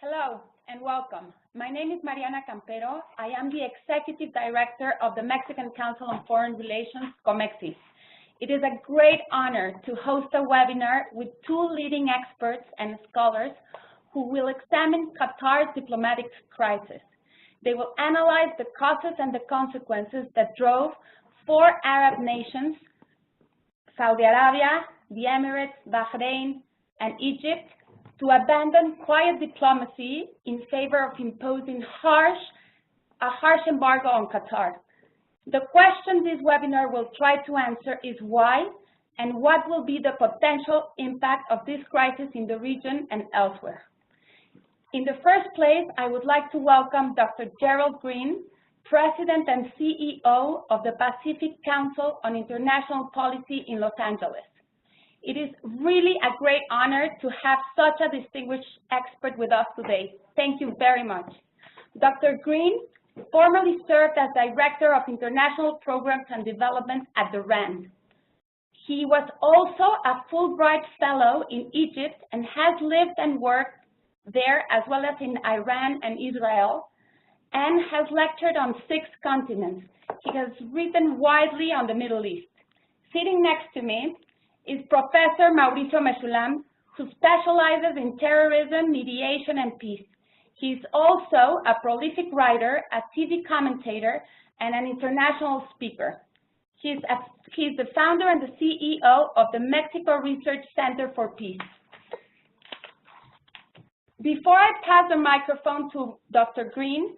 Hello and welcome. My name is Mariana Campero. I am the Executive Director of the Mexican Council on Foreign Relations, COMEXI. It is a great honor to host a webinar with two leading experts and scholars who will examine Qatar's diplomatic crisis. They will analyze the causes and the consequences that drove four Arab nations, Saudi Arabia, the Emirates, Bahrain, and Egypt, to abandon quiet diplomacy in favor of imposing a harsh embargo on Qatar. The question this webinar will try to answer is why and what will be the potential impact of this crisis in the region and elsewhere. In the first place, I would like to welcome Dr. Gerald Green, President and CEO of the Pacific Council on International Policy in Los Angeles. It is really a great honor to have such a distinguished expert with us today. Thank you very much. Dr. Green formerly served as Director of International Programs and Development at the RAND. He was also a Fulbright Fellow in Egypt and has lived and worked there as well as in Iran and Israel, and has lectured on 6 continents. He has written widely on the Middle East. Sitting next to me is Professor Mauricio Meschoulam, who specializes in terrorism, mediation, and peace. He's also a prolific writer, a TV commentator, and an international speaker. He's the founder and the CEO of the Mexico Research Center for Peace. Before I pass the microphone to Dr. Green,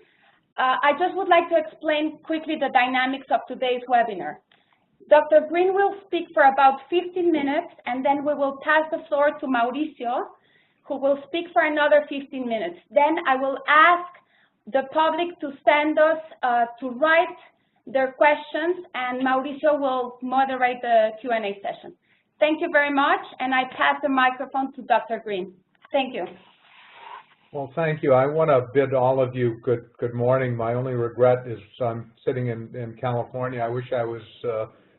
I just would like to explain quickly the dynamics of today's webinar. Dr. Green will speak for about 15 minutes, and then we will pass the floor to Mauricio, who will speak for another 15 minutes. Then I will ask the public to send us, to write their questions, and Mauricio will moderate the Q&A session. Thank you very much, and I pass the microphone to Dr. Green. Thank you. Well, thank you. I want to bid all of you good morning. My only regret is I'm sitting in California. I wish I was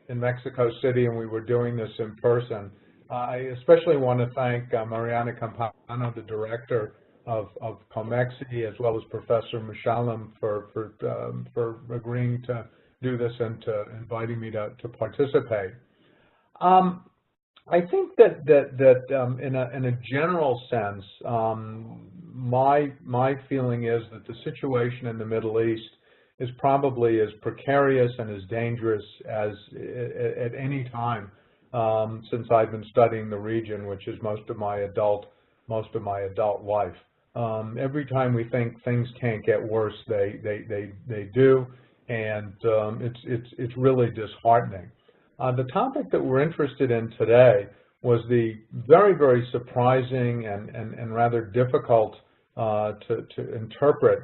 in Mexico City and we were doing this in person. I especially want to thank Mariana Campero, the director of COMEXI, as well as Professor Meschoulam for agreeing to do this and to inviting me to participate. I think that in a general sense, my feeling is that the situation in the Middle East is probably as precarious and as dangerous as at any time since I've been studying the region, which is most of my adult life. Every time we think things can't get worse, they do, and it's really disheartening. The topic that we're interested in today was the very surprising and rather difficult to interpret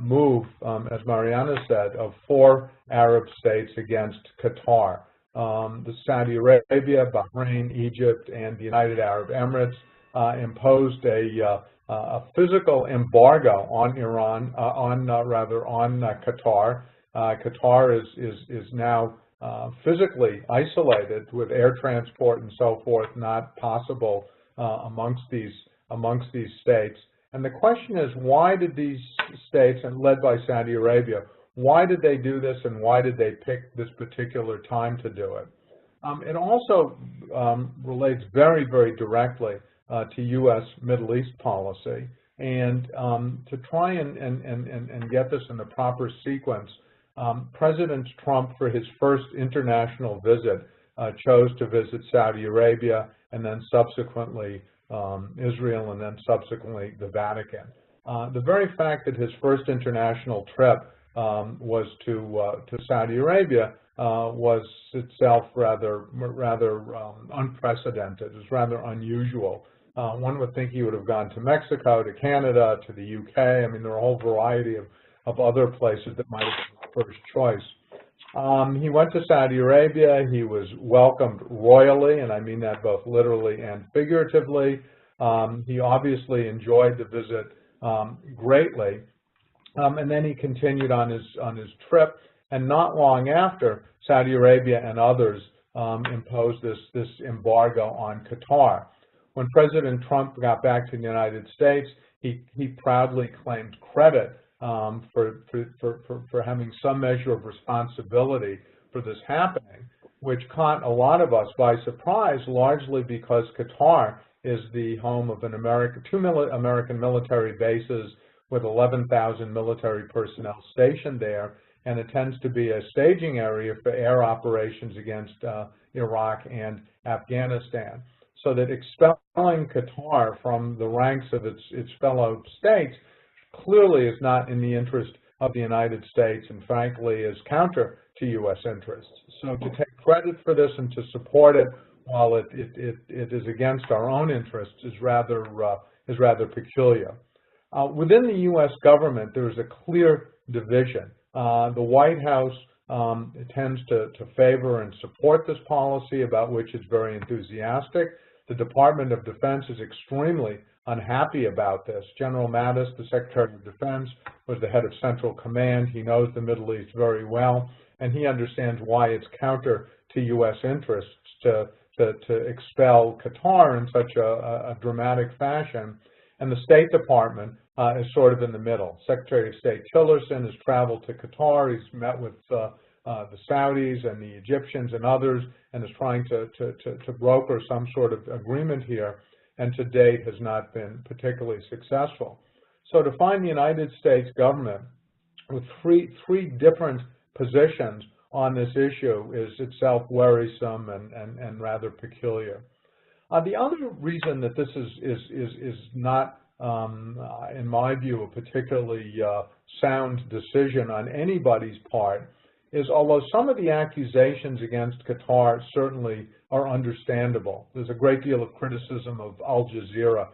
move, as Mariana said, of 4 Arab states against Qatar. The Saudi Arabia, Bahrain, Egypt, and the United Arab Emirates imposed a physical embargo on Iran, on Qatar. Qatar is now physically isolated with air transport and so forth not possible amongst these states. And the question is, why did these states, and led by Saudi Arabia, why did they do this and why did they pick this particular time to do it? It also relates very directly to U.S. Middle East policy. And to try and get this in the proper sequence, President Trump, for his first international visit, chose to visit Saudi Arabia and then subsequently Israel and then subsequently the Vatican. The very fact that his first international trip was to Saudi Arabia was itself rather unprecedented. It was rather unusual. One would think he would have gone to Mexico, to Canada, to the UK. I mean, there are a whole variety of other places that might have been first choice. He went to Saudi Arabia. He was welcomed royally, and I mean that both literally and figuratively. He obviously enjoyed the visit greatly, and then he continued on his trip. And not long after, Saudi Arabia and others imposed this embargo on Qatar. When President Trump got back to the United States, he proudly claimed credit for having some measure of responsibility for this happening, which caught a lot of us by surprise, largely because Qatar is the home of two American military bases with 11,000 military personnel stationed there, and it tends to be a staging area for air operations against Iraq and Afghanistan. So that expelling Qatar from the ranks of its fellow states clearly is not in the interest of the United States, and frankly is counter to U.S. interests. So to take credit for this and to support it while it is against our own interests is rather peculiar. Within the U.S. government, there is a clear division. The White House tends to favor and support this policy, about which it's very enthusiastic. The Department of Defense is extremely unhappy about this. General Mattis, the Secretary of Defense, was the head of Central Command. He knows the Middle East very well, and he understands why it's counter to U.S. interests to expel Qatar in such a dramatic fashion. And the State Department is sort of in the middle. Secretary of State Tillerson has traveled to Qatar. He's met with the Saudis and the Egyptians and others, and is trying to broker some sort of agreement here, and to date has not been particularly successful. So to find the United States government with three different positions on this issue is itself worrisome and rather peculiar. The other reason that this is not, in my view, a particularly sound decision on anybody's part is, although some of the accusations against Qatar certainly are understandable, there's a great deal of criticism of Al Jazeera,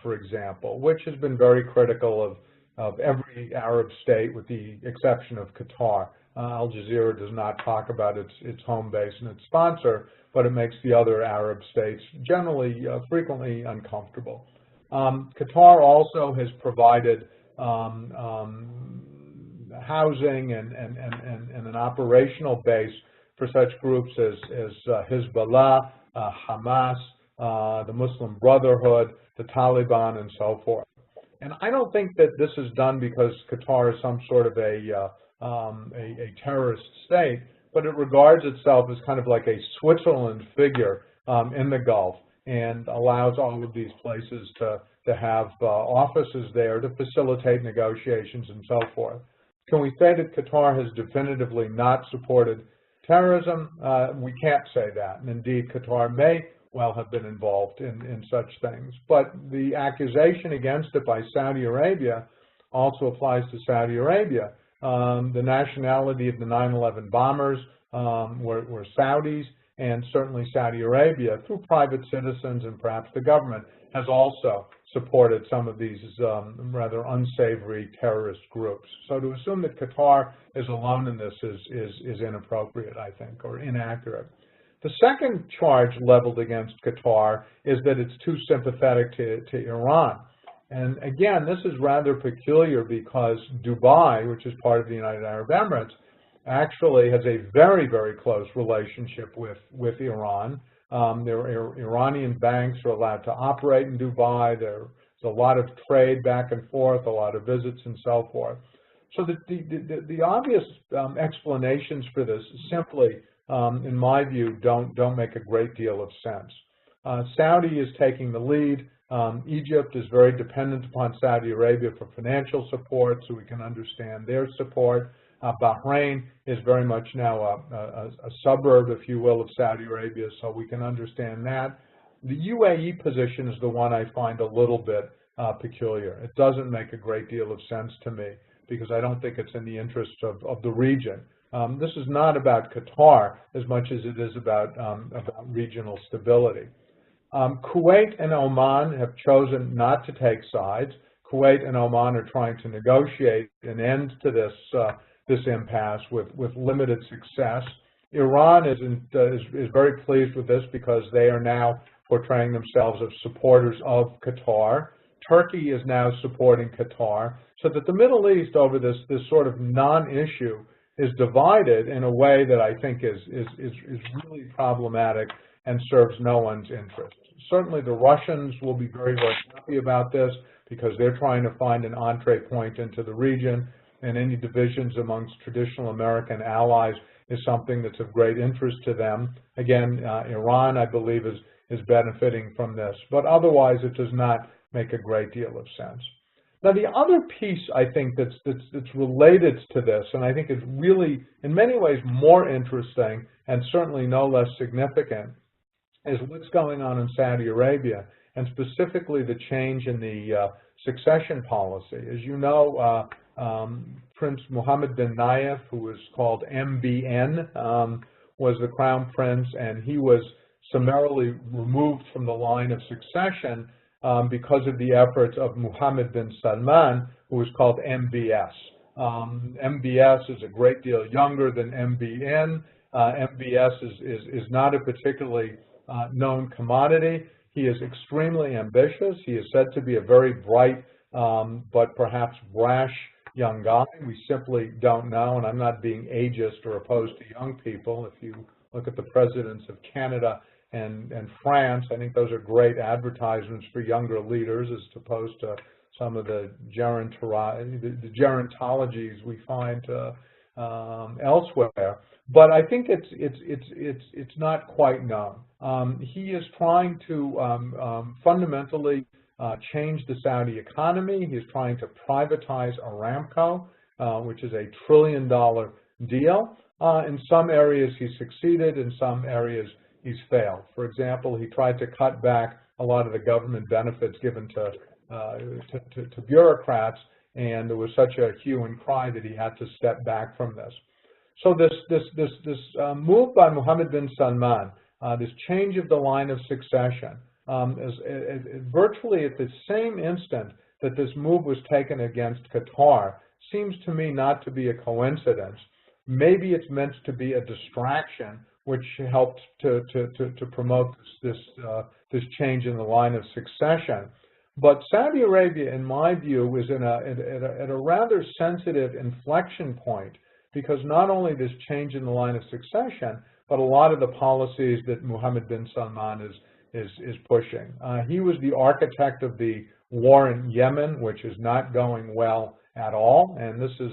for example, which has been very critical of every Arab state with the exception of Qatar. Al Jazeera does not talk about its home base and its sponsor, but it makes the other Arab states generally frequently uncomfortable. Qatar also has provided housing and an operational base for such groups as Hezbollah, Hamas, the Muslim Brotherhood, the Taliban, and so forth. And I don't think that this is done because Qatar is some sort of a terrorist state, but it regards itself as kind of like a Switzerland figure in the Gulf, and allows all of these places to have offices there to facilitate negotiations and so forth. Can we say that Qatar has definitively not supported terrorism? We can't say that, and indeed Qatar may well have been involved in such things. But the accusation against it by Saudi Arabia also applies to Saudi Arabia. The nationality of the 9/11 bombers were Saudis, and certainly Saudi Arabia, through private citizens and perhaps the government, has also supported some of these rather unsavory terrorist groups. So to assume that Qatar is alone in this is inappropriate, I think, or inaccurate. The second charge leveled against Qatar is that it's too sympathetic to Iran. And again, this is rather peculiar because Dubai, which is part of the United Arab Emirates, actually has a very, very close relationship with Iran. Iranian banks are allowed to operate in Dubai. There's a lot of trade back and forth, a lot of visits, and so forth. So the obvious explanations for this simply, in my view, don't make a great deal of sense. Saudi is taking the lead. Egypt is very dependent upon Saudi Arabia for financial support, so we can understand their support. Bahrain is very much now a suburb, if you will, of Saudi Arabia, so we can understand that. The UAE position is the one I find a little bit peculiar. It doesn't make a great deal of sense to me because I don't think it's in the interest of the region. This is not about Qatar as much as it is about regional stability. Kuwait and Oman have chosen not to take sides. Kuwait and Oman are trying to negotiate an end to this impasse with limited success. Iran is very pleased with this because they are now portraying themselves as supporters of Qatar. Turkey is now supporting Qatar, so that the Middle East over this sort of non-issue is divided in a way that I think is really problematic and serves no one's interest. Certainly the Russians will be very, very happy about this because they're trying to find an entree point into the region, and any divisions amongst traditional American allies is something that's of great interest to them. Again, Iran, I believe, is benefiting from this, but otherwise it does not make a great deal of sense. Now, the other piece I think that's related to this, and I think is really, in many ways, more interesting and certainly no less significant, is what's going on in Saudi Arabia, and specifically the change in the succession policy. As you know, Prince Mohammed bin Nayef, who was called MBN, was the crown prince, and he was summarily removed from the line of succession because of the efforts of Mohammed bin Salman, who was called MBS. MBS is a great deal younger than MBN. MBS is not a particularly known commodity. He is extremely ambitious. He is said to be a very bright but perhaps brash young guy. We simply don't know, and I'm not being ageist or opposed to young people. If you look at the presidents of Canada and France, I think those are great advertisements for younger leaders as opposed to some of the gerontologies we find elsewhere. But I think it's not quite known. He is trying to fundamentally change the Saudi economy. He's trying to privatize Aramco, which is a $1 trillion deal. In some areas he's succeeded, in some areas he's failed. For example, he tried to cut back a lot of the government benefits given to bureaucrats, and there was such a hue and cry that he had to step back from this. So this move by Mohammed bin Salman, this change of the line of succession, virtually at the same instant that this move was taken against Qatar, seems to me not to be a coincidence. Maybe it's meant to be a distraction, which helped to promote this change in the line of succession. But Saudi Arabia, in my view, is at a rather sensitive inflection point, because not only this change in the line of succession, but a lot of the policies that Mohammed bin Salman is pushing. He was the architect of the war in Yemen, which is not going well at all, and this is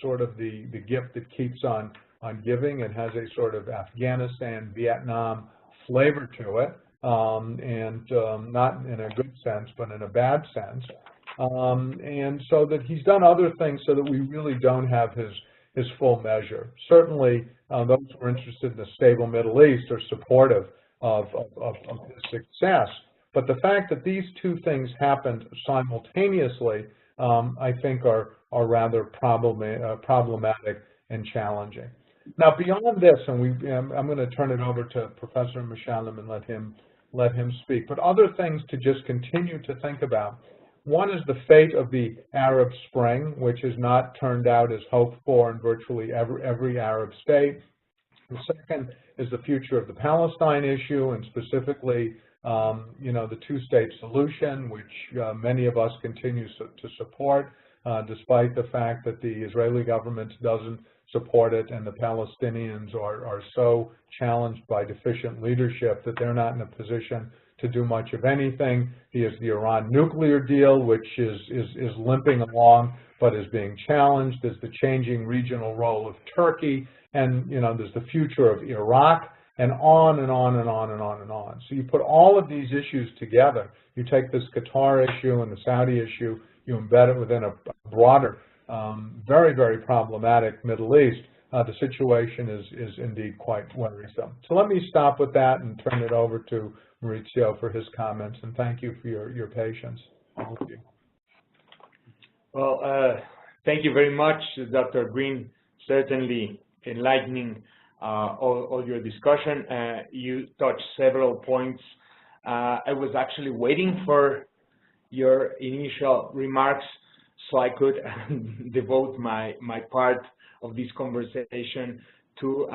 sort of the gift that keeps on giving. It has a sort of Afghanistan, Vietnam flavor to it, and not in a good sense, but in a bad sense. And so that he's done other things so that we really don't have his full measure. Certainly, those who are interested in a stable Middle East are supportive of his success. But the fact that these two things happened simultaneously, I think, are rather problematic and challenging. Now, beyond this, and I'm going to turn it over to Professor Meschoulam and let him speak. But other things to just continue to think about. One is the fate of the Arab Spring, which has not turned out as hoped for in virtually every Arab state. The second is the future of the Palestine issue, and specifically, the two-state solution, which many of us continue to support, despite the fact that the Israeli government doesn't support it, and the Palestinians are so challenged by deficient leadership that they're not in a position to do much of anything. There's the Iran nuclear deal, which is limping along but is being challenged. There's the changing regional role of Turkey, and there's the future of Iraq, and on and on and on and on and on. So you put all of these issues together. You take this Qatar issue and the Saudi issue, you embed it within a broader, very, very problematic Middle East. The situation is indeed quite worrisome. So let me stop with that and turn it over to Mauricio for his comments, and thank you for your patience. Thank you. Well, thank you very much, Dr. Green. Certainly enlightening all your discussion. You touched several points. I was actually waiting for your initial remarks so I could devote my part of this conversation to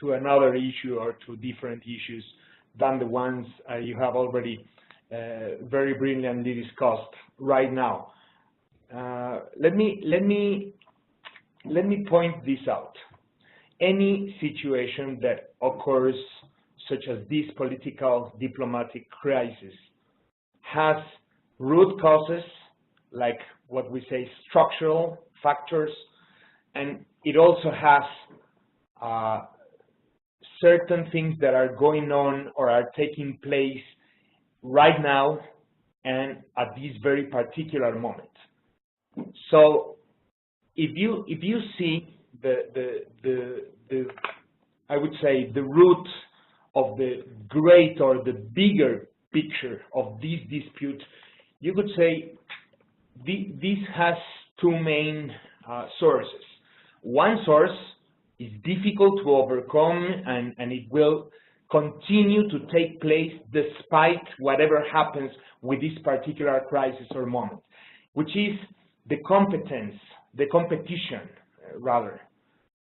another issue or to different issues than the ones you have already very brilliantly discussed right now. Let me point this out. Any situation that occurs such as this political diplomatic crisis has root causes, like what we say structural factors, and it also has certain things that are going on or are taking place right now and at this very particular moment. So if you see I would say the root of the great or the bigger picture of this dispute, you could say this has two main sources. One source is difficult to overcome, and it will continue to take place despite whatever happens with this particular crisis or moment, which is the competition,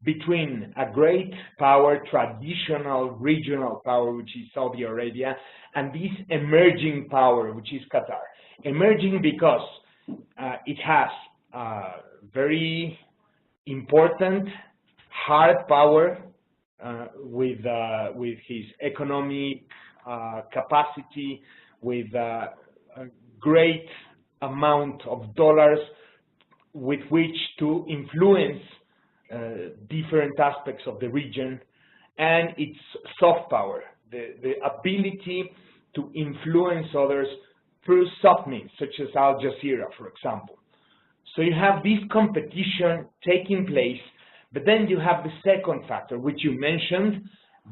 between a great power, traditional regional power, which is Saudi Arabia, and this emerging power, which is Qatar. Emerging because it has very important hard power with his economic capacity, with a great amount of dollars with which to influence different aspects of the region, and its soft power, the ability to influence others through soft means, such as Al Jazeera, for example. So you have this competition taking place, but then you have the second factor, which you mentioned,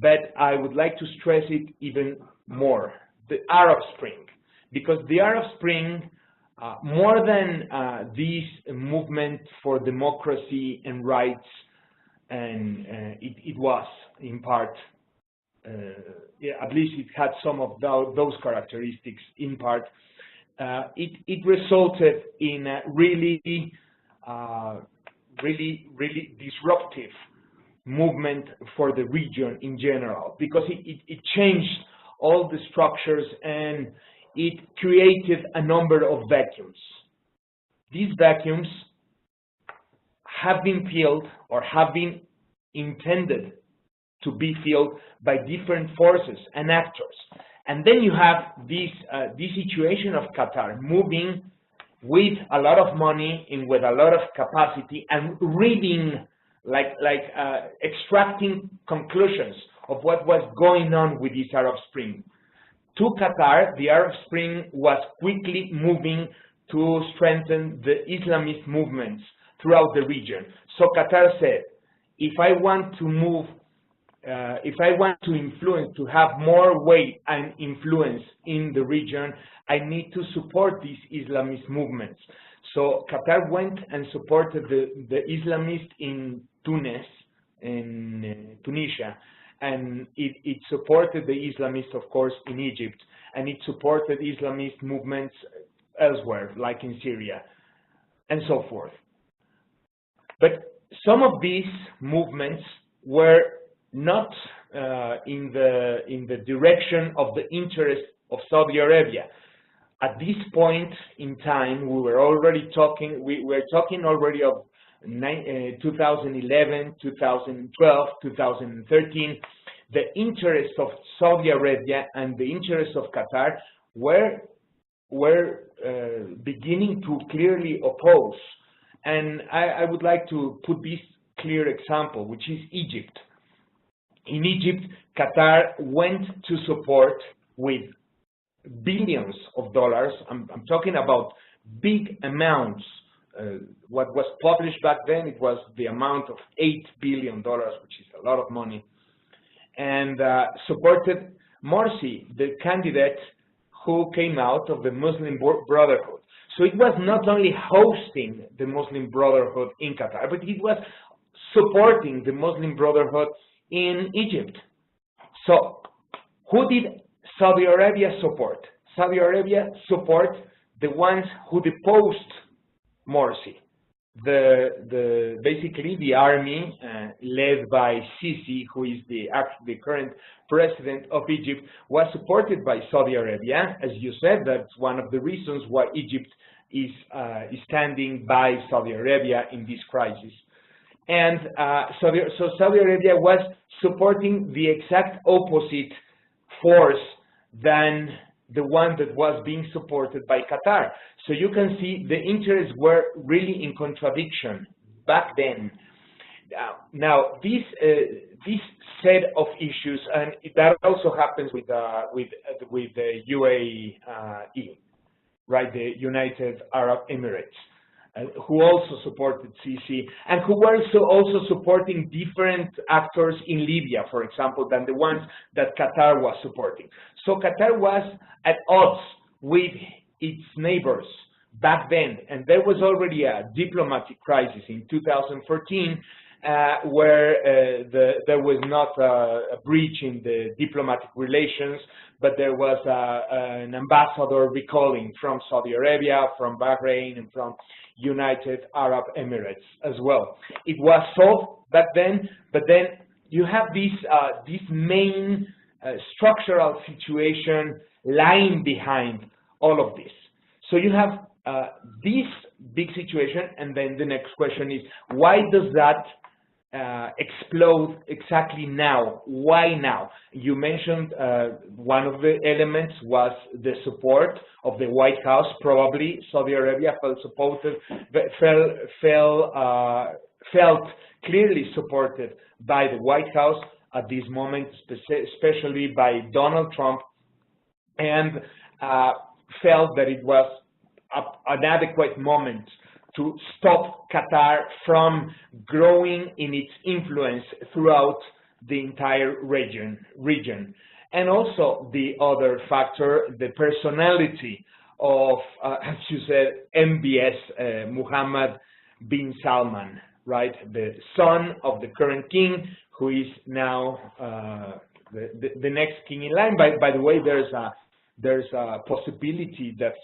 but I would like to stress it even more, the Arab Spring. Because the Arab Spring, more than this movement for democracy and rights, and it was in part, at least it had some of those characteristics in part, it resulted in a really disruptive movement for the region in general, because it changed all the structures and it created a number of vacuums. These vacuums have been filled or have been intended to be filled by different forces and actors. And then you have this situation of Qatar moving with a lot of money and with a lot of capacity and reading, extracting conclusions of what was going on with this Arab Spring. To Qatar, the Arab Spring was quickly moving to strengthen the Islamist movements throughout the region. So Qatar said, if I want to move, if I want to influence, to have more weight and influence in the region, I need to support these Islamist movements. So Qatar went and supported the Islamists in Tunis, in Tunisia, and it supported the Islamists, of course, in Egypt, and it supported Islamist movements elsewhere, like in Syria, and so forth. But some of these movements were not in the direction of the interest of Saudi Arabia. At this point in time, we were talking already of 2011, 2012, 2013. The interests of Saudi Arabia and the interests of Qatar were beginning to clearly oppose. And I would like to put this clear example, which is Egypt. In Egypt, Qatar went to support with billions of dollars. I'm talking about big amounts. What was published back then, it was the amount of $8 billion, which is a lot of money, and supported Morsi, the candidate who came out of the Muslim Brotherhood. So it was not only hosting the Muslim Brotherhood in Qatar, but it was supporting the Muslim Brotherhood in Egypt. So who did Saudi Arabia support? Saudi Arabia support the ones who deposed Morsi. Basically the army led by Sisi, who is the current president of Egypt, was supported by Saudi Arabia. As you said, that's one of the reasons why Egypt is standing by Saudi Arabia in this crisis. And so Saudi Arabia was supporting the exact opposite force than the one that was being supported by Qatar. So you can see the interests were really in contradiction back then. Now, this set of issues, and that also happens with the UAE, right? The United Arab Emirates, who also supported Sisi, and who were also supporting different actors in Libya, for example, than the ones that Qatar was supporting. So Qatar was at odds with its neighbors back then, and there was already a diplomatic crisis in 2014, where there was not a breach in the diplomatic relations, but there was an ambassador recalling from Saudi Arabia, from Bahrain, and from United Arab Emirates as well. It was solved back then, but then you have this main structural situation lying behind all of this. So you have this big situation, and then the next question is, why does that explode exactly now? Why now? You mentioned one of the elements was the support of the White House. Probably Saudi Arabia felt clearly supported by the White House at this moment, especially by Donald Trump, and felt that it was an adequate moment to stop Qatar from growing in its influence throughout the entire region. And also the other factor, the personality of, as you said, MBS, Mohammed bin Salman, right? The son of the current king, who is now the next king in line. By the way, there's a possibility that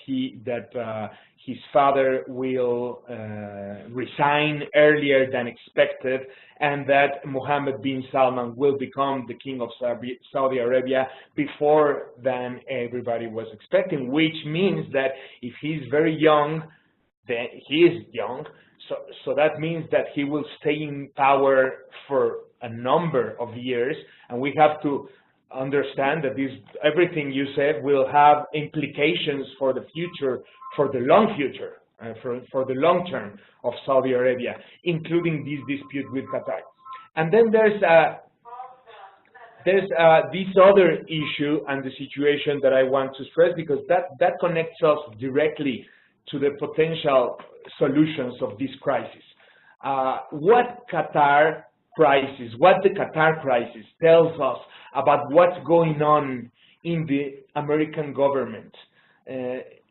his father will resign earlier than expected, and that Mohammed bin Salman will become the king of Saudi Arabia before than everybody was expecting, which means that if he's very young, then he is young, so that means that he will stay in power for a number of years, and we have to understand that everything you said will have implications for the future, for the long future, for the long term of Saudi Arabia, including this dispute with Qatar. And then there's this other issue and the situation that I want to stress, because that connects us directly to the potential solutions of this crisis. What the Qatar crisis tells us about what's going on in the American government.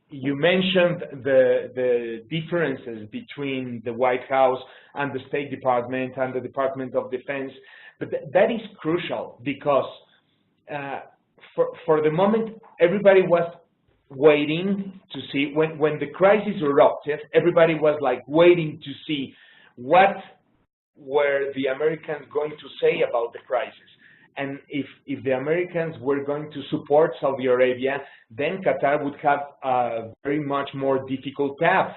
You mentioned the differences between the White House and the State Department and the Department of Defense, but that is crucial because for the moment, everybody was waiting to see, when the crisis erupted, everybody was like waiting to see what were the Americans going to say about the crisis. And if the Americans were going to support Saudi Arabia, then Qatar would have a very much more difficult path.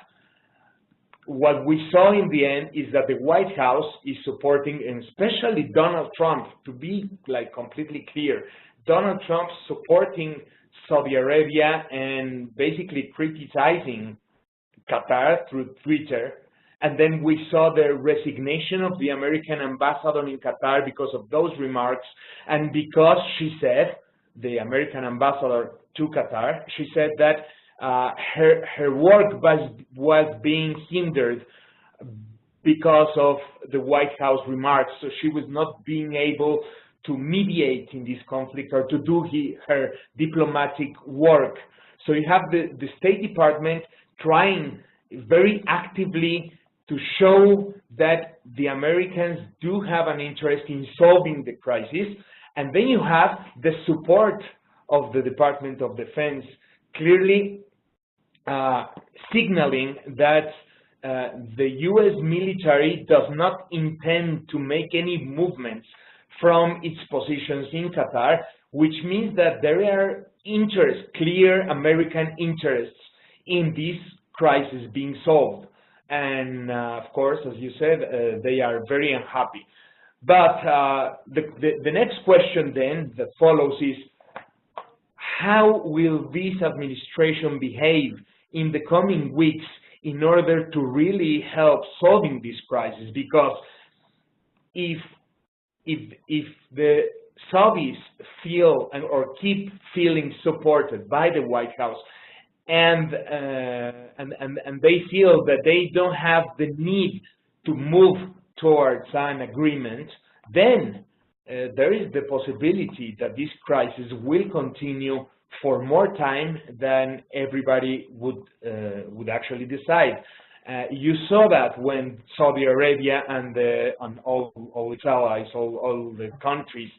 What we saw in the end is that the White House is supporting, and especially Donald Trump, to be like completely clear, Donald Trump supporting Saudi Arabia and basically criticizing Qatar through Twitter. And then we saw the resignation of the American ambassador in Qatar because of those remarks, and because she said, the American ambassador to Qatar, she said that her work was being hindered because of the White House remarks, so she was not being able to mediate in this conflict or to do her diplomatic work. So you have the State Department trying very actively to show that the Americans do have an interest in solving the crisis, and then you have the support of the Department of Defense clearly signaling that the U.S. military does not intend to make any movements from its positions in Qatar, which means that there are clear American interests in this crisis being solved. And of course, as you said, they are very unhappy. But the next question then that follows is, how will this administration behave in the coming weeks in order to really help solving this crisis? Because if the Saudis feel or keep feeling supported by the White House, and they feel that they don't have the need to move towards an agreement, then there is the possibility that this crisis will continue for more time than everybody would actually decide. You saw that when Saudi Arabia and all its allies, all the countries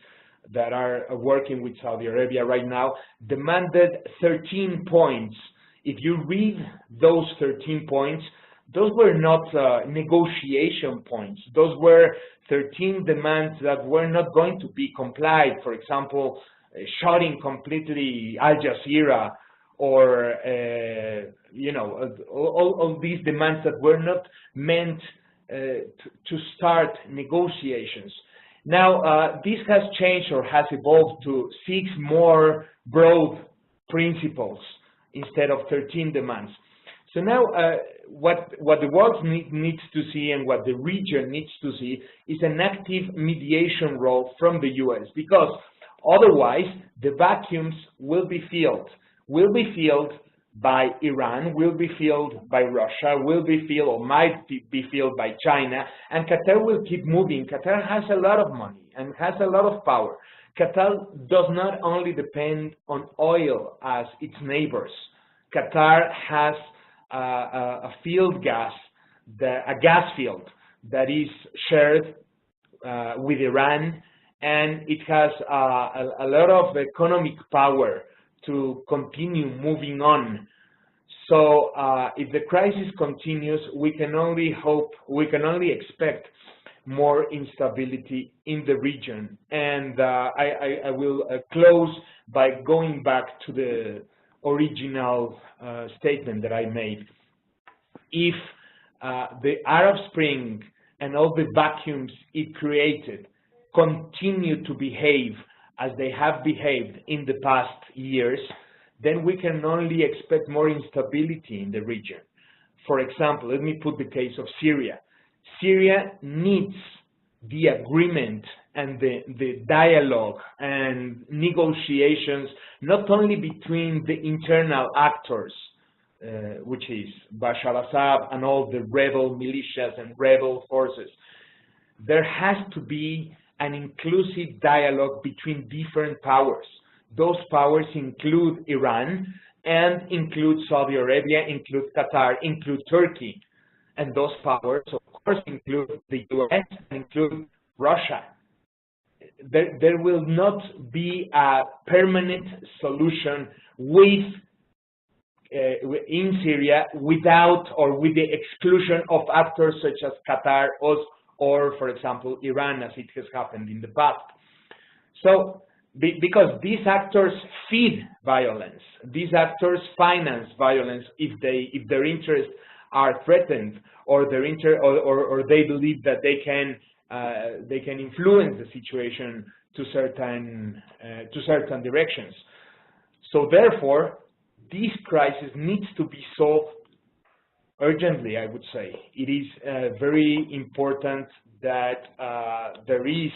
that are working with Saudi Arabia right now, demanded 13 points. If you read those 13 points, those were not negotiation points. Those were 13 demands that were not going to be complied. For example, shutting completely Al Jazeera, or all these demands that were not meant to start negotiations. Now, this has changed or has evolved to 6 more broad principles instead of 13 demands. So now, what the world needs to see and what the region needs to see is an active mediation role from the U.S., because otherwise the vacuums will be filled by Iran, will be filled by Russia, will be filled or might be filled by China, and Qatar will keep moving. Qatar has a lot of money and has a lot of power. Qatar does not only depend on oil as its neighbors. Qatar has a gas field that is shared with Iran, and it has a lot of economic power to continue moving on. So if the crisis continues, we can only expect more instability in the region. And I will close by going back to the original statement that I made. If the Arab Spring and all the vacuums it created continue to behave as they have behaved in the past years, then we can only expect more instability in the region. For example, let me put the case of Syria. Syria needs the agreement and the dialogue and negotiations, not only between the internal actors, which is Bashar al-Assad and all the rebel militias and rebel forces. There has to be an inclusive dialogue between different powers. Those powers include Iran and include Saudi Arabia, include Qatar, include Turkey. And those powers, of course, include the US and include Russia. There will not be a permanent solution in Syria without or with the exclusion of actors such as Qatar or, for example, Iran, as it has happened in the past. So, because these actors feed violence, these actors finance violence if their interests are threatened, or they believe that they can influence the situation to certain directions. So therefore, this crisis needs to be solved urgently, I would say. It is very important that there is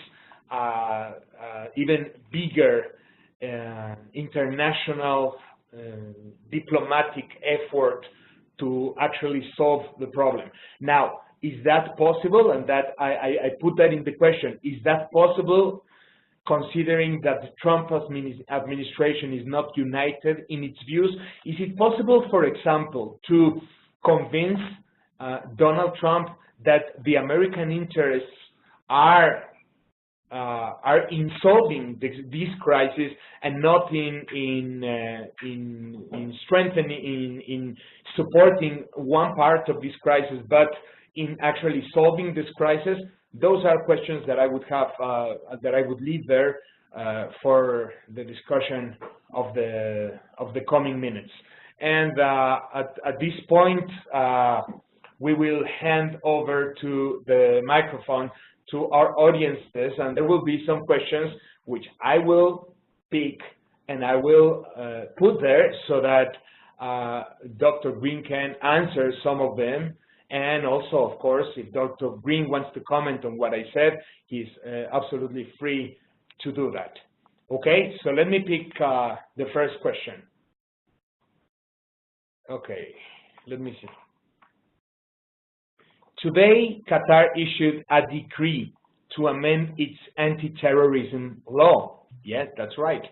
even bigger international diplomatic effort to actually solve the problem. Now, is that possible? And that I put that in the question. Is that possible, considering that the Trump administration is not united in its views? Is it possible, for example, to convince Donald Trump that the American interests are in solving this crisis and not in strengthening, in supporting one part of this crisis, but in actually solving this crisis? Those are questions that I would have, that I would leave there for the discussion of the coming minutes. And at this point, we will hand over to the microphone to our audiences, and there will be some questions which I will pick and I will put there so that Dr. Green can answer some of them. And also, of course, if Dr. Green wants to comment on what I said, he's absolutely free to do that. Okay, so let me pick the first question. Okay, let me see. Today, Qatar issued a decree to amend its anti-terrorism law. Yes, that's right.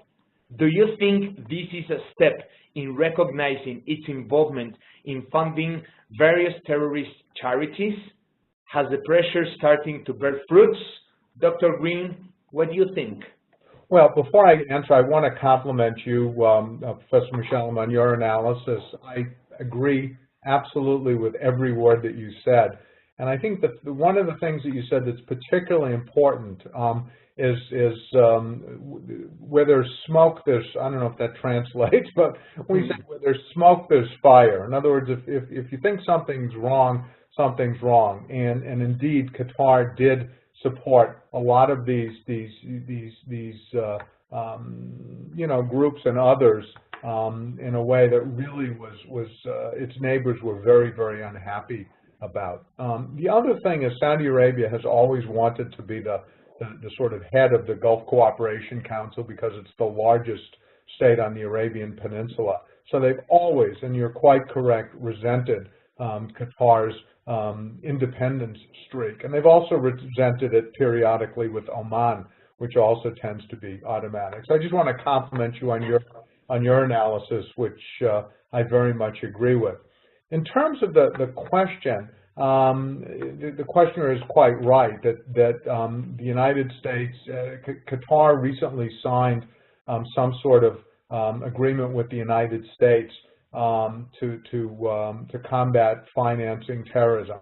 Do you think this is a step in recognizing its involvement in funding various terrorist charities? Has the pressure starting to bear fruits? Dr. Green, what do you think? Well, before I answer, I want to compliment you, Professor Meschoulam, on your analysis. I agree absolutely with every word that you said. And I think that one of the things that you said that's particularly important is where there's smoke, there's, I don't know if that translates, but we say where there's smoke, there's fire. In other words, if you think something's wrong, something's wrong. And indeed, Qatar did support a lot of these groups and others in a way that really was its neighbors were very, very unhappy about. The other thing is Saudi Arabia has always wanted to be the sort of head of the Gulf Cooperation Council because it's the largest state on the Arabian Peninsula. So they've always, and you're quite correct, resented Qatar's independence streak. And they've also resented it periodically with Oman, which also tends to be automatic. So I just want to compliment you on your analysis, which I very much agree with. In terms of the question, the questioner is quite right that the United States, Qatar recently signed some sort of agreement with the United States to combat financing terrorism.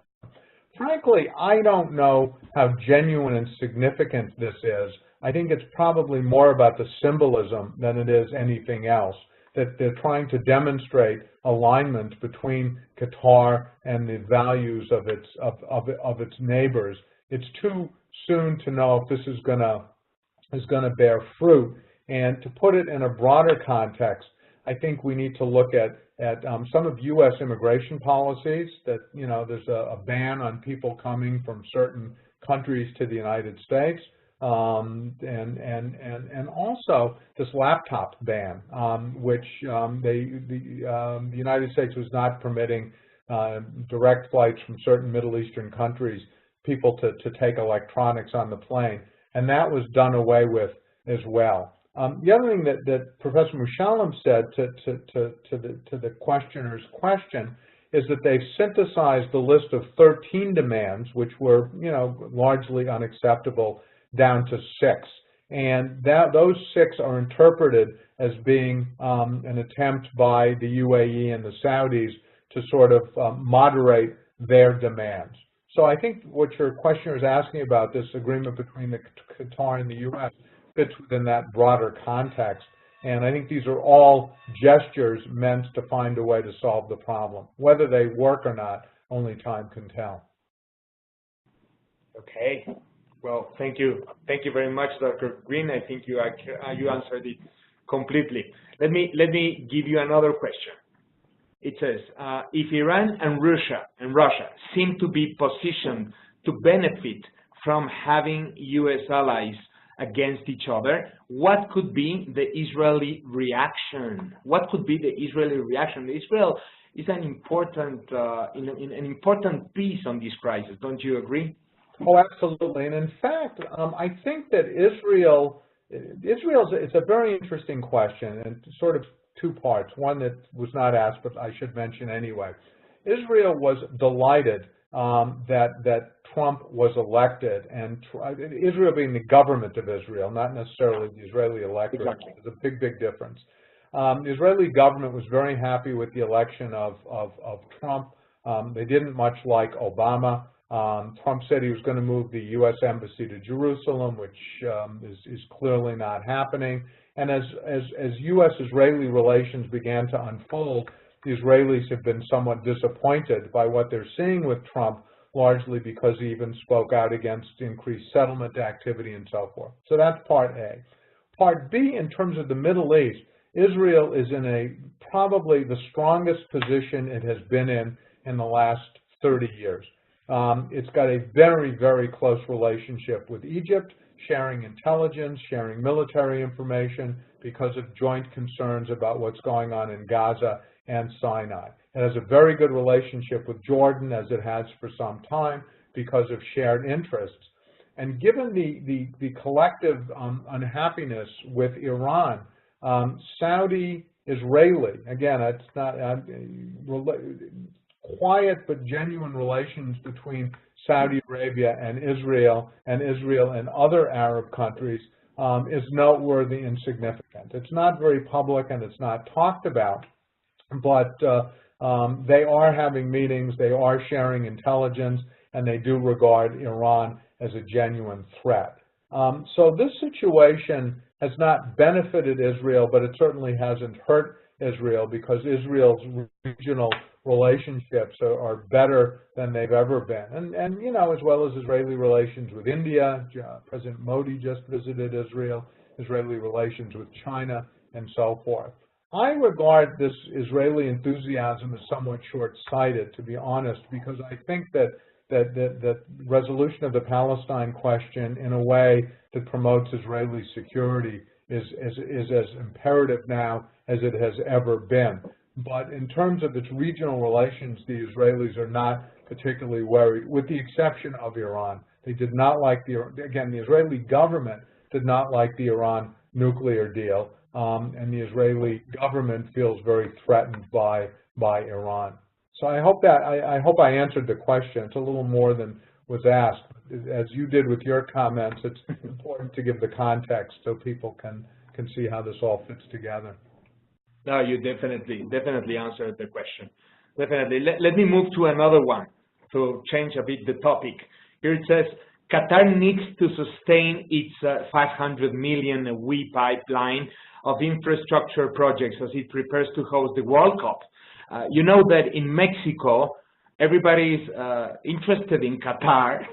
Frankly, I don't know how genuine and significant this is. I think it's probably more about the symbolism than it is anything else, that they're trying to demonstrate alignment between Qatar and the values of its neighbors. It's too soon to know if this is going to bear fruit. And to put it in a broader context, I think we need to look at some of U.S. immigration policies, that, you know, there's a ban on people coming from certain countries to the United States, and also this laptop ban, which the United States was not permitting direct flights from certain Middle Eastern countries, people to take electronics on the plane, and that was done away with as well. The other thing that Professor Meschoulam said to the questioner's question is that they've synthesized the list of 13 demands, which were, you know, largely unacceptable, down to 6. And those 6 are interpreted as being an attempt by the UAE and the Saudis to sort of moderate their demands. So I think what your questioner is asking about, this agreement between the Qatar and the U.S., fits within that broader context. And I think these are all gestures meant to find a way to solve the problem. Whether they work or not, only time can tell. Okay. Well, thank you. Thank you very much, Dr. Green. I think you answered it completely. Let me give you another question. It says, if Iran and Russia seem to be positioned to benefit from having U.S. allies against each other, what could be the Israeli reaction? What could be the Israeli reaction? Israel is an important, an important piece on this crisis. Don't you agree? Oh, absolutely. And in fact, I think that it's a very interesting question, and sort of 2 parts. One that was not asked, but I should mention anyway. Israel was delighted that Trump was elected, and Israel being the government of Israel, not necessarily the Israeli electorate. Exactly. There's a big difference. The Israeli government was very happy with the election of Trump. They didn't much like Obama. Trump said he was going to move the U.S. Embassy to Jerusalem, which is clearly not happening. And as U.S.-Israeli relations began to unfold, the Israelis have been somewhat disappointed by what they're seeing with Trump, largely because he even spoke out against increased settlement activity and so forth. So that's part A. Part B, in terms of the Middle East, Israel is in probably the strongest position it has been in the last 30 years. It's got a very, very close relationship with Egypt, sharing intelligence, sharing military information because of joint concerns about what's going on in Gaza and Sinai. It has a very good relationship with Jordan, as it has for some time, because of shared interests. And given the collective unhappiness with Iran, Saudi-Israeli, again, it's not quiet but genuine relations between Saudi Arabia and Israel and other Arab countries is noteworthy and significant. It's not very public and it's not talked about, but they are having meetings, they are sharing intelligence, and they do regard Iran as a genuine threat. So this situation has not benefited Israel, but it certainly hasn't hurt Israel because Israel's regional relationships are better than they've ever been. And you know, as well as Israeli relations with India, President Modi just visited Israel, Israeli relations with China, and so forth. I regard this Israeli enthusiasm as somewhat short-sighted, to be honest, because I think that resolution of the Palestine question in a way that promotes Israeli security is as imperative now as it has ever been. But in terms of its regional relations, the Israelis are not particularly worried, with the exception of Iran. They did not like the Israeli government did not like the Iran nuclear deal, and the Israeli government feels very threatened by Iran. So I hope I answered the question. It's a little more than was asked. As you did with your comments, it's important to give the context so people can see how this all fits together. No, you definitely answered the question. Definitely. Let me move to another one to change a bit the topic. Here it says, Qatar needs to sustain its 500 million WE pipeline of infrastructure projects as it prepares to host the World Cup. You know that in Mexico, everybody is interested in Qatar,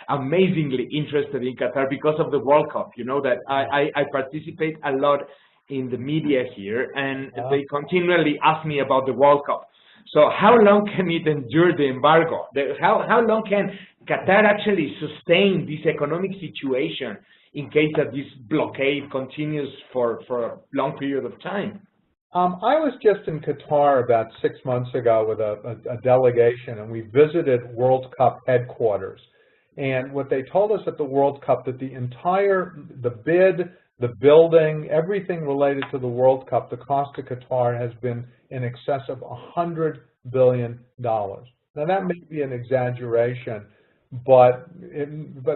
amazingly interested in Qatar because of the World Cup. You know that I participate a lot in the media here, and they continually ask me about the World Cup. So how long can it endure the embargo? How long can Qatar actually sustain this economic situation in case that this blockade continues for a long period of time? I was just in Qatar about 6 months ago with a delegation, and we visited World Cup headquarters. And what they told us at the World Cup, that the bid, the building, everything related to the World Cup, the cost to Qatar has been in excess of $100 billion. Now that may be an exaggeration, but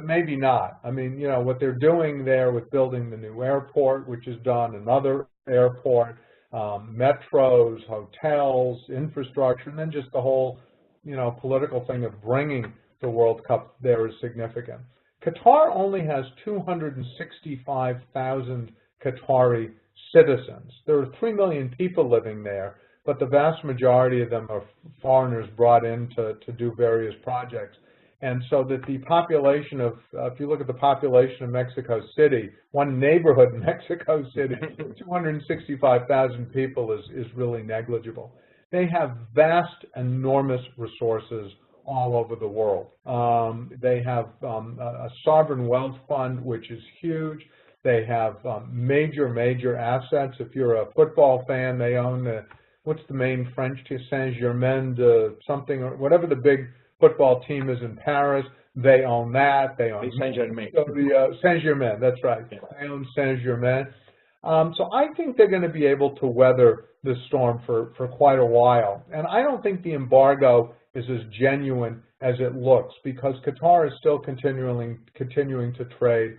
maybe not. I mean, you know, what they're doing there with building the new airport, which is done, another airport, metros, hotels, infrastructure, and then just the whole, you know, political thing of bringing the World Cup there is significant. Qatar only has 265,000 Qatari citizens. There are 3 million people living there, but the vast majority of them are foreigners brought in to do various projects. And so that the population of, if you look at the population of Mexico City, one neighborhood in Mexico City, 265,000 people is really negligible. They have vast, enormous resources all over the world. They have a sovereign wealth fund, which is huge. They have major assets. If you're a football fan, they own, what's the main French team, Saint-Germain, something, or whatever the big football team is in Paris, they own that. They own Saint-Germain. So Saint-Germain, that's right. Yeah. They own Saint-Germain. So I think they're going to be able to weather this storm for quite a while. And I don't think the embargo is as genuine as it looks, because Qatar is still continuing to trade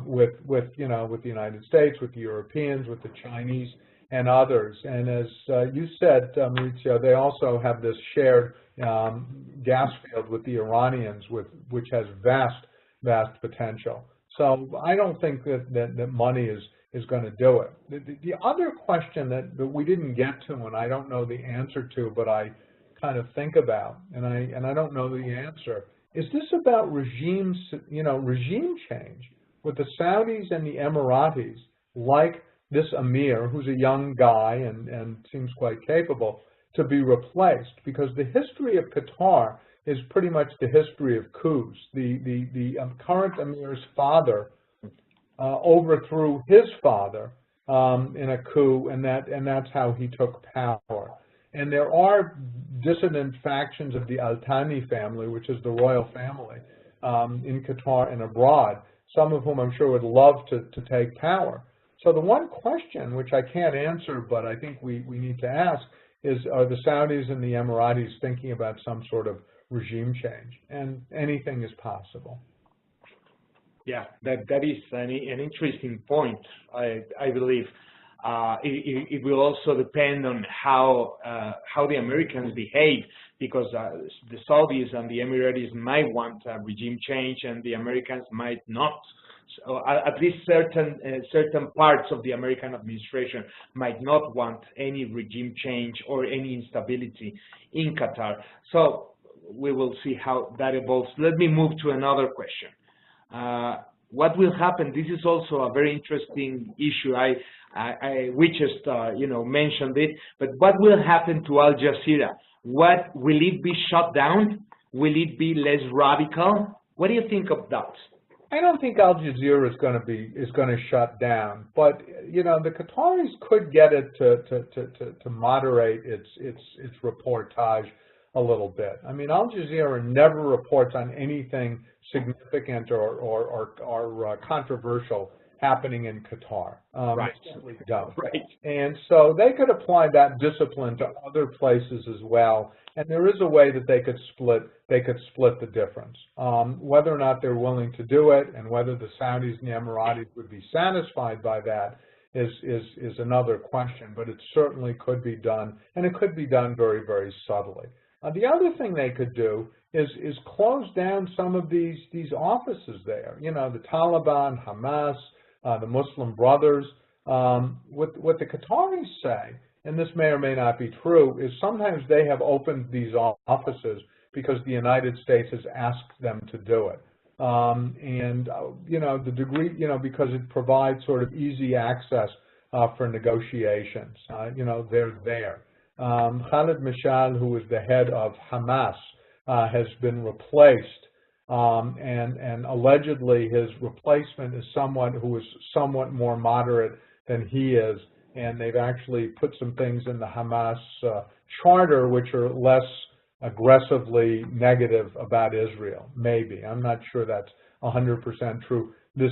with the United States, with the Europeans, with the Chinese, and others. And as you said, Mauricio, they also have this shared gas field with the Iranians, which has vast potential. So I don't think that money is going to do it. The other question that we didn't get to, and I don't know the answer to, but I kind of think about, and I don't know the answer, is this about regime change with the Saudis and the Emiratis like this emir, who's a young guy and seems quite capable, to be replaced, because the history of Qatar is pretty much the history of coups. The current emir's father overthrew his father in a coup, and that's how he took power. And there are dissident factions of the Al Thani family, which is the royal family, in Qatar and abroad, some of whom I'm sure would love to take power. So the one question, which I can't answer, but I think we need to ask, is are the Saudis and the Emiratis thinking about some sort of regime change? And anything is possible. Yeah, that is an interesting point, I believe. It will also depend on how the Americans behave, because the Saudis and the Emiratis might want a regime change and the Americans might not. So at least certain parts of the American administration might not want any regime change or any instability in Qatar. So we will see how that evolves. Let me move to another question. What will happen? This is also a very interesting issue. We just mentioned it, but what will happen to Al Jazeera? Will it be shut down? Will it be less radical? What do you think of that? I don't think Al Jazeera is going to shut down, but the Qataris could get it to moderate its reportage a little bit. I mean, Al Jazeera never reports on anything significant or controversial happening in Qatar. Right. It simply don't. Right. And so they could apply that discipline to other places as well. And there is a way that they could split the difference. Whether or not they're willing to do it, and whether the Saudis and the Emiratis would be satisfied by that, is another question. But it certainly could be done, and it could be done very, very subtly. The other thing they could do is close down some of these offices there. The Taliban, Hamas, the Muslim Brothers. What the Qataris say, and this may or may not be true, is sometimes they have opened these offices because the United States has asked them to do it. The degree, because it provides sort of easy access for negotiations. They're there. Khalid Mashal, who is the head of Hamas, has been replaced, and allegedly his replacement is someone who is somewhat more moderate than he is, and they've actually put some things in the Hamas charter which are less aggressively negative about Israel. Maybe. I'm not sure that's 100% true. This,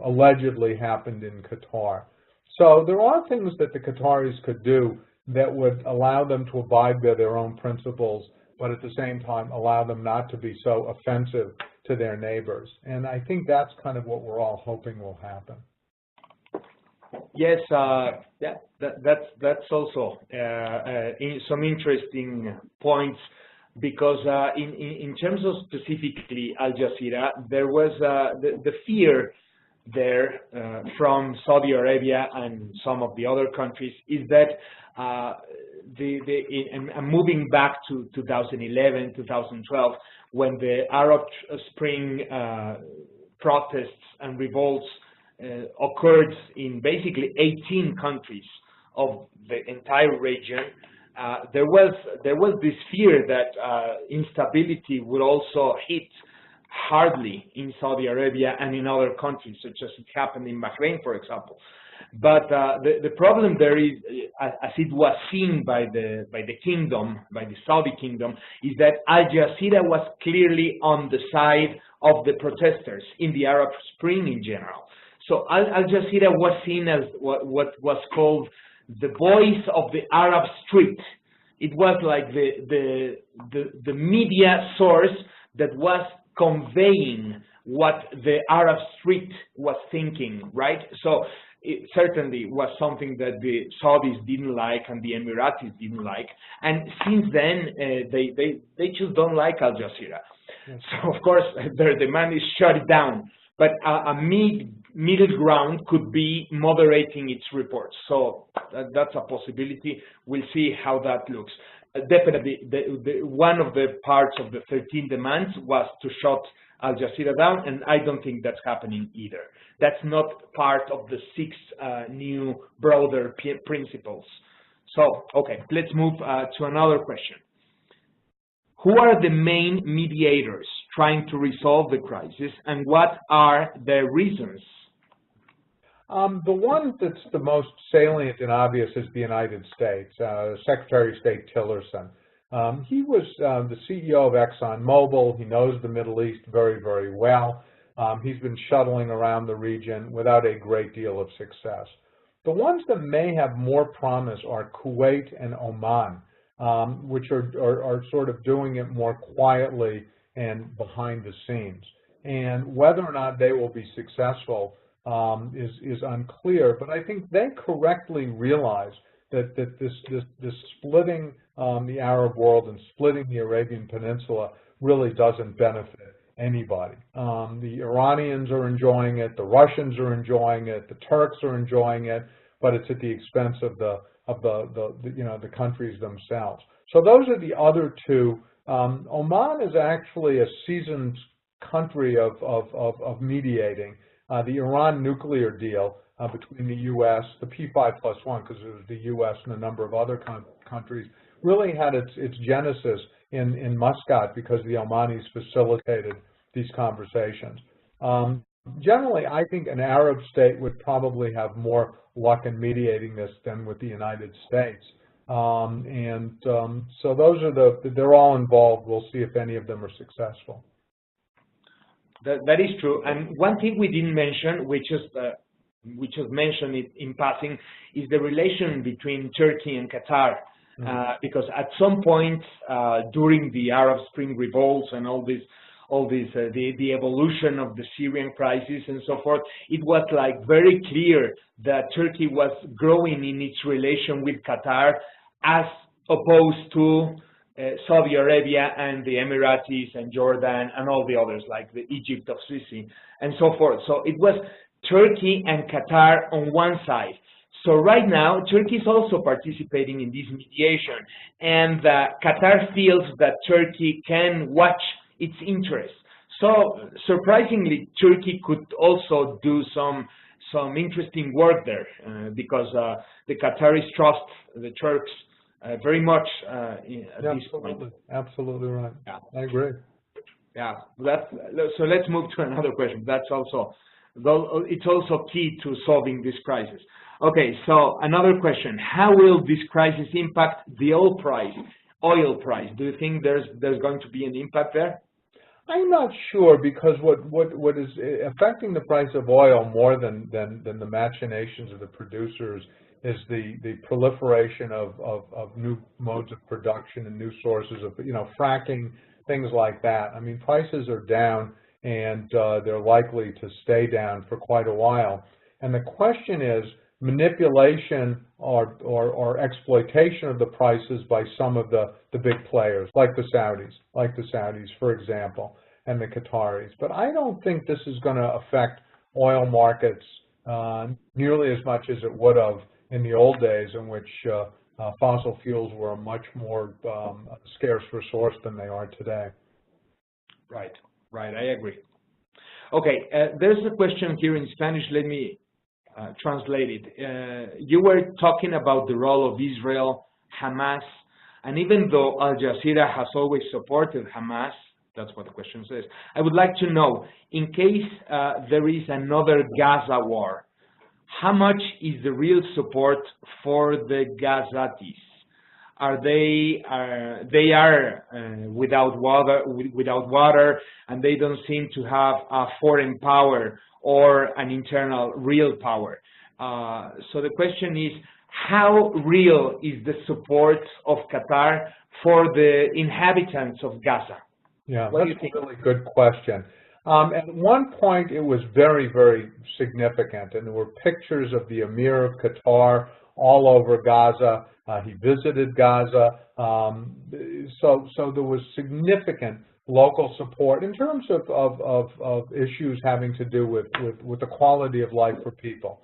allegedly happened in Qatar. So there are things that the Qataris could do that would allow them to abide by their own principles, but at the same time allow them not to be so offensive to their neighbors. And I think that's kind of what we're all hoping will happen. Yes, that's also some interesting points, because in terms of specifically Al Jazeera, there was the fear there from Saudi Arabia and some of the other countries is that moving back to 2011, 2012, when the Arab Spring protests and revolts occurred in basically 18 countries of the entire region, there was this fear that instability would also hit hardly in Saudi Arabia and in other countries, such as it happened in Bahrain, for example. But the problem there is, as it was seen by the kingdom, by the Saudi kingdom, is that Al Jazeera was clearly on the side of the protesters in the Arab Spring in general. So Al Jazeera was seen as what was called the voice of the Arab street. It was like the media source that was conveying what the Arab street was thinking, right? So it certainly was something that the Saudis didn't like and the Emiratis didn't like. And since then, they just don't like Al Jazeera. Yes. So, of course, their demand is shut it down. But a middle ground could be moderating its reports. So that's a possibility. We'll see how that looks. Definitely, one of the parts of the 13 demands was to shut Al Jazeera down, and I don't think that's happening either. that's not part of the 6 new broader principles. So, okay, let's move to another question. Who are the main mediators trying to resolve the crisis, and what are their reasons? The one that's the most salient and obvious is the United States. Secretary of State Tillerson. He was the CEO of ExxonMobil. He knows the Middle East very, very well. He's been shuttling around the region without a great deal of success. The ones that may have more promise are Kuwait and Oman, which are sort of doing it more quietly and behind the scenes. And whether or not they will be successful is unclear, but I think they correctly realize that this splitting the Arab world and splitting the Arabian Peninsula really doesn't benefit anybody. The Iranians are enjoying it, the Russians are enjoying it, the Turks are enjoying it, but it's at the expense of the countries themselves. So those are the other two. Oman is actually a seasoned country of mediating. The Iran nuclear deal between the U.S., the P5+1, because it was the U.S. and a number of other countries, really had its genesis in Muscat because the Omanis facilitated these conversations. Generally, I think an Arab state would probably have more luck in mediating this than with the United States. So those are they're all involved. We'll see if any of them are successful. That is true. And one thing we didn't mention, which was mentioned in passing, is the relation between Turkey and Qatar. Because at some point during the Arab Spring revolts and the evolution of the Syrian crisis and so forth, it was like very clear that Turkey was growing in its relation with Qatar as opposed to Saudi Arabia and the Emiratis and Jordan and all the others, like the Egypt of Sisi and so forth. So it was Turkey and Qatar on one side. So right now, Turkey is also participating in this mediation, and Qatar feels that Turkey can watch its interests. So surprisingly, Turkey could also do some interesting work there because the Qataris trust the Turks very much at this point. Absolutely right. Yeah. I agree. Yeah. So let's move to another question. That's also, it's also key to solving this crisis. Okay, so another question: how will this crisis impact the oil price? Do you think there's going to be an impact there? I'm not sure, because what is affecting the price of oil more than the machinations of the producers is the proliferation of new modes of production and new sources of, fracking, things like that. I mean, prices are down, and they're likely to stay down for quite a while. And the question is manipulation or exploitation of the prices by some of the big players, like the Saudis, for example, and the Qataris. But I don't think this is going to affect oil markets nearly as much as it would have in the old days, in which fossil fuels were a much more scarce resource than they are today. Right, I agree. Okay, there's a question here in Spanish. Let me translate it. You were talking about the role of Israel, Hamas, and even though Al Jazeera has always supported Hamas, that's what the question says, I would like to know, in case there is another Gaza war, how much is the real support for the Gazatis? They are without water, and they don't seem to have a foreign power or an internal real power. So the question is, how real is the support of Qatar for the inhabitants of Gaza? Yeah, that's a really good question. At one point, it was very, very significant, and there were pictures of the Emir of Qatar all over Gaza. He visited Gaza. So there was significant local support in terms of issues having to do with the quality of life for people.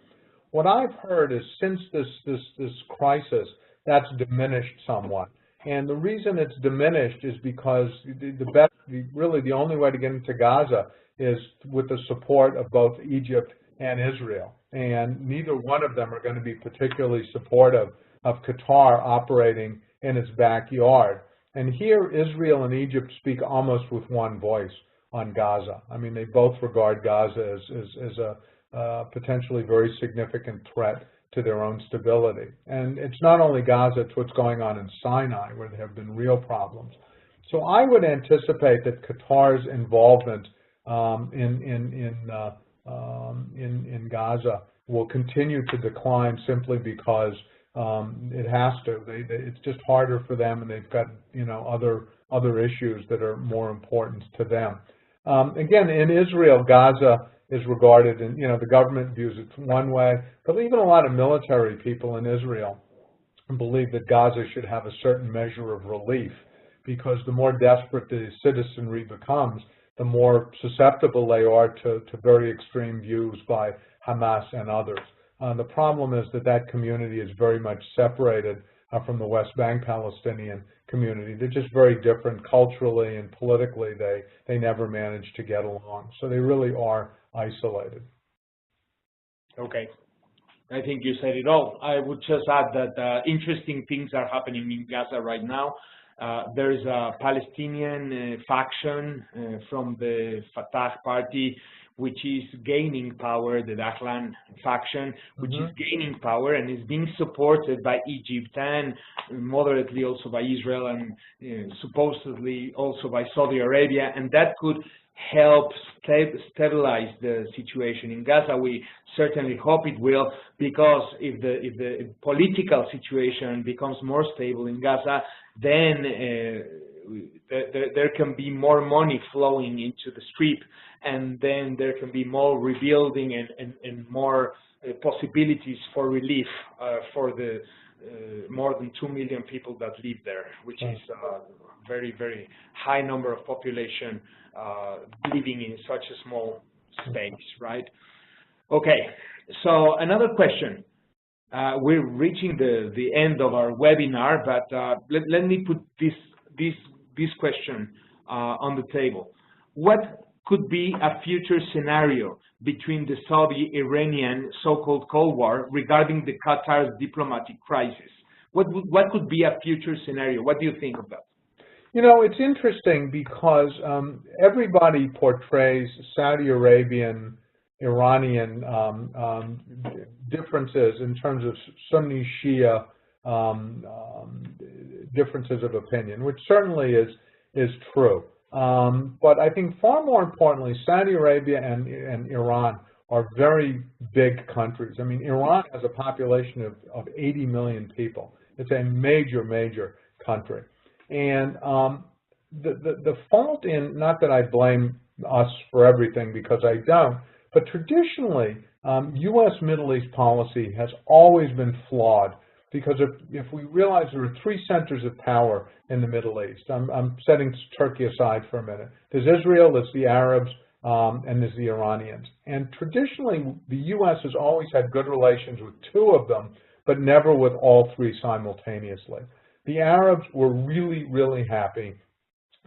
What I've heard is, since this crisis, that's diminished somewhat. And the reason it's diminished is because really the only way to get into Gaza is with the support of both Egypt and Israel. And neither one of them are going to be particularly supportive of Qatar operating in its backyard. And here, Israel and Egypt speak almost with one voice on Gaza. I mean, they both regard Gaza as a potentially very significant threat to their own stability. And it's not only Gaza, it's what's going on in Sinai, where there have been real problems. So I would anticipate that Qatar's involvement in Gaza will continue to decline simply because it has to. It's just harder for them, and they've got other issues that are more important to them. Again, in Israel, Gaza is regarded, and the government views it one way, but even a lot of military people in Israel believe that Gaza should have a certain measure of relief, because the more desperate the citizenry becomes, the more susceptible they are to very extreme views by Hamas and others. The problem is that community is very much separated from the West Bank Palestinian community. They're just very different culturally and politically. They never manage to get along. So they really are isolated. Okay. I think you said it all. I would just add that interesting things are happening in Gaza right now. There is a Palestinian faction from the Fatah party, which is gaining power, the Dahlan faction, which is gaining power and is being supported by Egypt and moderately also by Israel and supposedly also by Saudi Arabia, and that could help stabilize the situation in Gaza. We certainly hope it will, because if the political situation becomes more stable in Gaza, then there can be more money flowing into the strip, and then there can be more rebuilding and more possibilities for relief for the more than 2 million people that live there, which is a very, very high number of population living in such a small space, right? Okay, so another question. We're reaching the end of our webinar, but let me put this question on the table. What could be a future scenario between the Saudi-Iranian so-called Cold War regarding the Qatar's diplomatic crisis? What could be a future scenario? What do you think of that? It's interesting because everybody portrays Saudi Arabian, Iranian differences in terms of Sunni Shia differences of opinion, which certainly is true. But I think far more importantly, Saudi Arabia and Iran are very big countries. I mean, Iran has a population of 80 million people. It's a major, major country. And the fault in, not that I blame us for everything, because I don't, but traditionally, U.S. Middle East policy has always been flawed, because if we realize there are three centers of power in the Middle East, I'm setting Turkey aside for a minute. There's Israel, there's the Arabs, and there's the Iranians. And traditionally, the U.S. has always had good relations with two of them, but never with all three simultaneously. The Arabs were really, really happy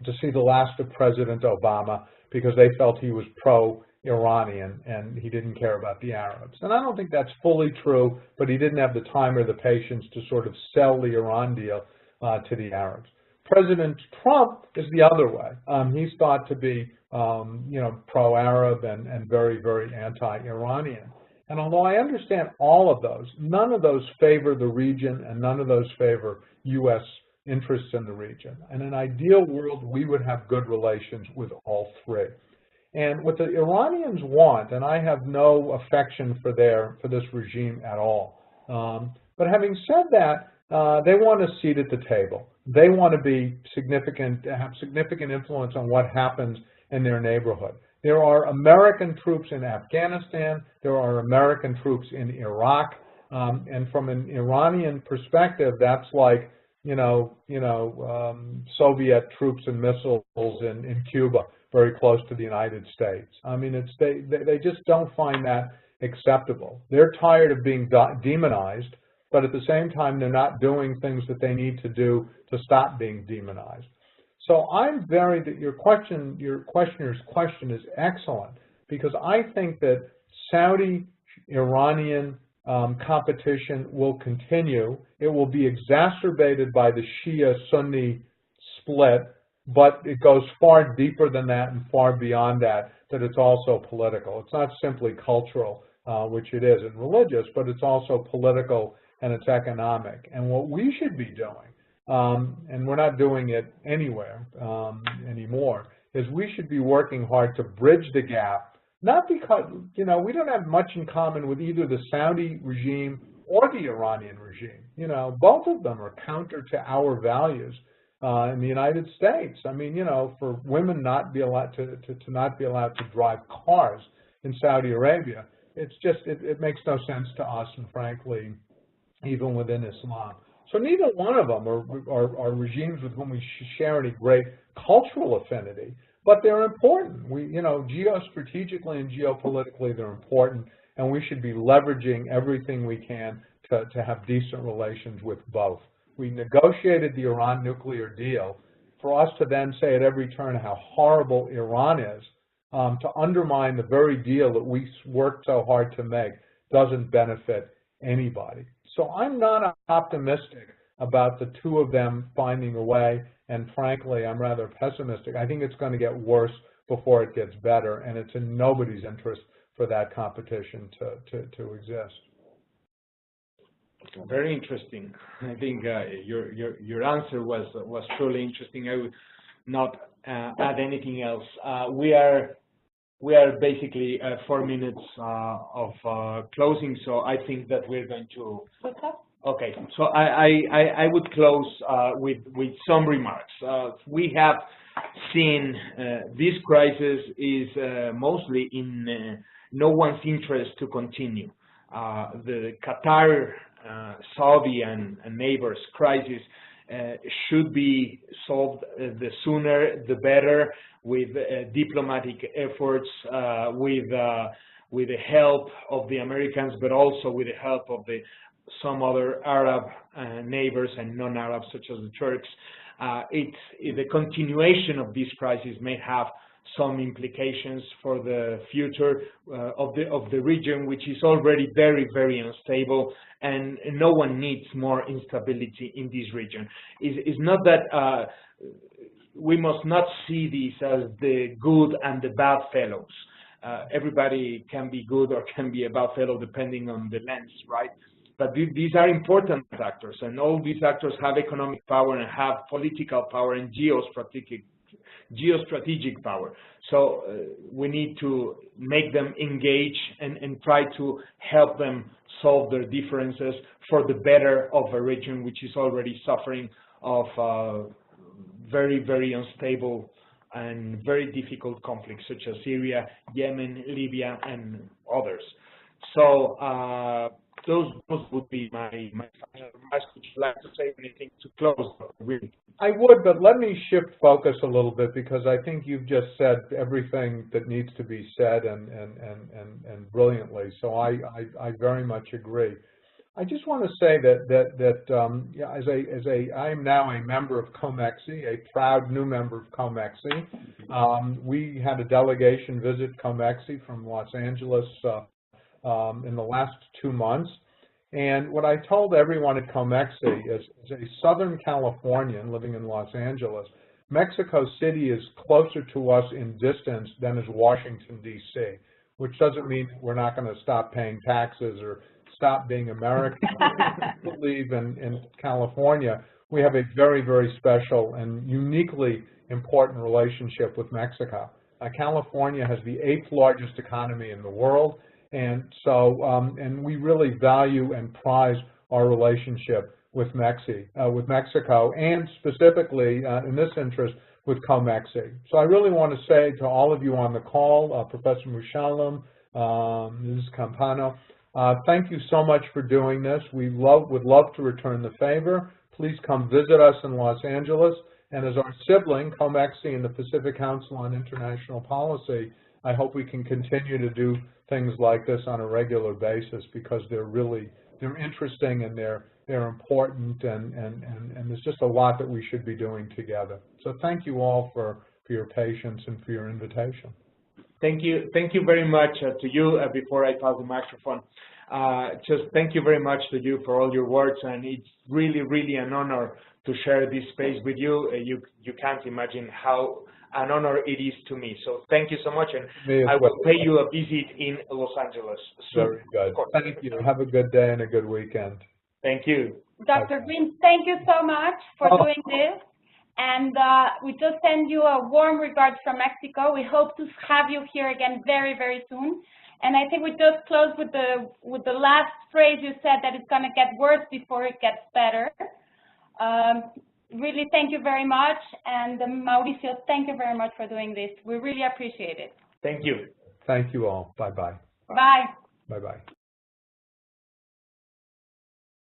to see the last of President Obama, because they felt he was pro-Iranian and he didn't care about the Arabs. And I don't think that's fully true, but he didn't have the time or the patience to sort of sell the Iran deal to the Arabs. President Trump is the other way. He's thought to be, pro-Arab and very, very anti-Iranian. And although I understand all of those, none of those favor the region, and none of those favor U.S. interests in the region. In an ideal world, we would have good relations with all three. And what the Iranians want, and I have no affection for this regime at all, but having said that, they want a seat at the table. They want to be have significant influence on what happens in their neighborhood. There are American troops in Afghanistan. There are American troops in Iraq. And from an Iranian perspective, that's like, Soviet troops and missiles in Cuba, very close to the United States. I mean, they just don't find that acceptable. They're tired of being demonized, but at the same time, they're not doing things that they need to do to stop being demonized. So I'm your questioner's question is excellent, because I think that Saudi-Iranian competition will continue. It will be exacerbated by the Shia-Sunni split, but it goes far deeper than that and far beyond that, that it's also political. It's not simply cultural, which it is, and religious, but it's also political and it's economic. And what we should be doing, and we're not doing it anywhere anymore, is we should be working hard to bridge the gap, not because, we don't have much in common with either the Saudi regime or the Iranian regime. Both of them are counter to our values in the United States. I mean, for women not be allowed to not be allowed to drive cars in Saudi Arabia, it's just, it makes no sense to us, and frankly, even within Islam. So neither one of them are regimes with whom we share any great cultural affinity, but they're important. Geostrategically and geopolitically, they're important, and we should be leveraging everything we can to have decent relations with both. We negotiated the Iran nuclear deal. For us to then say at every turn how horrible Iran is, to undermine the very deal that we worked so hard to make, doesn't benefit anybody. So I'm not optimistic about the two of them finding a way, and frankly, I'm rather pessimistic. I think it's going to get worse before it gets better, and it's in nobody's interest for that competition to exist. Very interesting. I think your answer was truly interesting. I would not add anything else. We are basically 4 minutes of closing, so I think that we're going to. Okay, so I would close with some remarks. We have seen this crisis is mostly in no one's interest to continue. The Qatar, Saudi and neighbors crisis should be solved the sooner the better, with diplomatic efforts, with the help of the Americans, but also with the help of some other Arab neighbors and non-Arab, such as the Turks. The continuation of this crisis may have some implications for the future of the region, which is already very, very unstable, and no one needs more instability in this region. It's not that we must not see this as the good and the bad fellows. Everybody can be good or can be a bad fellow depending on the lens, right? But these are important actors, and all these actors have economic power and have political power and geostrategic power. So we need to make them engage and try to help them solve their differences for the better of a region which is already suffering of very, very unstable and very difficult conflicts such as Syria, Yemen, Libya, and others. So those would be my final remarks. Would you like to say anything to close? Really? I would, but let me shift focus a little bit, because I think you've just said everything that needs to be said and brilliantly. So I very much agree. I just want to say that I am now a member of COMEXI, a proud new member of COMEXI. We had a delegation visit COMEXI from Los Angeles in the last 2 months. And what I told everyone at COMEXI is, as a Southern Californian living in Los Angeles, Mexico City is closer to us in distance than is Washington, D.C., which doesn't mean we're not going to stop paying taxes or stop being American. I believe in California, we have a very, very special and uniquely important relationship with Mexico. California has the 8th largest economy in the world. And so, and we really value and prize our relationship with Mexico, and specifically in this interest with COMEXI. So I really want to say to all of you on the call, Professor Meschoulam, Ms. Campano, thank you so much for doing this. We would love to return the favor. Please come visit us in Los Angeles. And as our sibling, COMEXI and the Pacific Council on International Policy, I hope we can continue to do things like this on a regular basis, because they're interesting and they're important, and there's just a lot that we should be doing together. So thank you all for your patience and for your invitation. Thank you very much to you. Before I pass the microphone, just thank you very much to you for all your words, and it's really an honor to share this space with you. You can't imagine how an honor it is to me. So thank you so much, and I will pay you a visit in Los Angeles soon. Very good. Thank you. Have a good day and a good weekend. Thank you. Dr. Green, thank you so much for doing this. And we just send you a warm regards from Mexico. We hope to have you here again very soon. And I think we just close with the last phrase you said, that it's going to get worse before it gets better. Really, thank you very much. And Mauricio, thank you very much for doing this. We really appreciate it. Thank you. Thank you all. Bye-bye. Bye. Bye-bye.